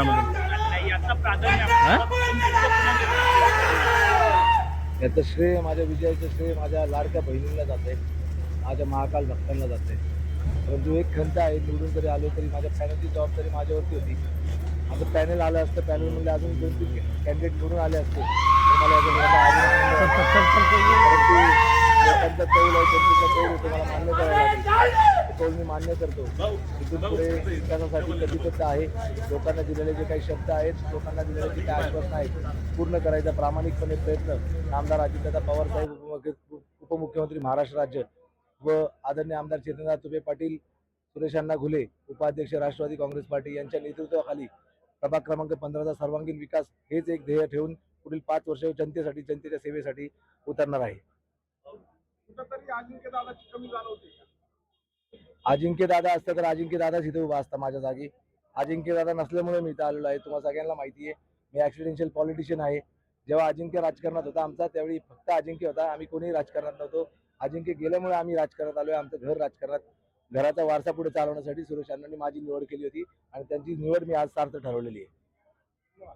मतदानामध्ये याचा प्राधान्य हा? याचं श्रेय, माझ्या विजयाचं श्रेय माझ्या लाडक्या बहिणींना जाते, माझ्या महाकाल भक्तांना जाते. परंतु एक खंत आहे, निवडून जरी आलो तरी माझ्या पॅनलची जबाबदारी माझ्यावरती होती. माझं पॅनल आलं असतं, पॅनल म्हणजे अजून 2-3 कॅन्डिडेट निवडून आले असते तर मला याचा मोठा आनंद परंतु लोकांचा कौल आहे, जनतेचा कौल होतो, मला मान्य करावं लागेल. तो कौल मी मान्य करतो. इथून पुढे विकासासाठी कटिबद्ध आहे. लोकांना दिलेले जे काही शब्द आहेत, लोकांना दिलेले जे काही आश्वासनं आहेत, पूर्ण करायचा प्रामाणिकपणे प्रयत्न आमदार अजितदादा पवार साहेब, उपमुख्यमंत्री महाराष्ट्र राज्य व आदरणीय आमदार चेतनदादा तुपे पाटील, सुरेश अण्णा घुले, उपाध्यक्ष राष्ट्रवादी काँग्रेस पार्टी यांच्या नेतृत्वाखाली प्रभाग क्रमांक 15चा सर्वांगीण विकास हेच एक ध्येय ठेवून पुढील 5 वर्ष जनतेसाठी, जनतेच्या सेवेसाठी उतरणार आहे. अजिंक्य दादा असतं तर अजिंक्य दादाच इथे उभा असता माझ्या जागी. अजिंक्य दादा नसल्यामुळे मी इथं आलेलो आहे. तुम्हाला सगळ्यांना माहिती आहे, मी ऍक्सिडेन्शियल पॉलिटिशियन आहे. जेव्हा अजिंक्य राजकारणात होता आमचा, त्यावेळी फक्त अजिंक्य होता, आम्ही कोणीही राजकारणात नव्हतो. अजिंक्य गेल्यामुळे आम्ही राजकारणात आलोय. आमचं घर राजकारणात, घराचा वारसा पुढे चालवण्यासाठी सुरेश अण्णांनी माझी निवड केली होती आणि त्यांची निवड मी आज सार्थ ठरवलेली आहे.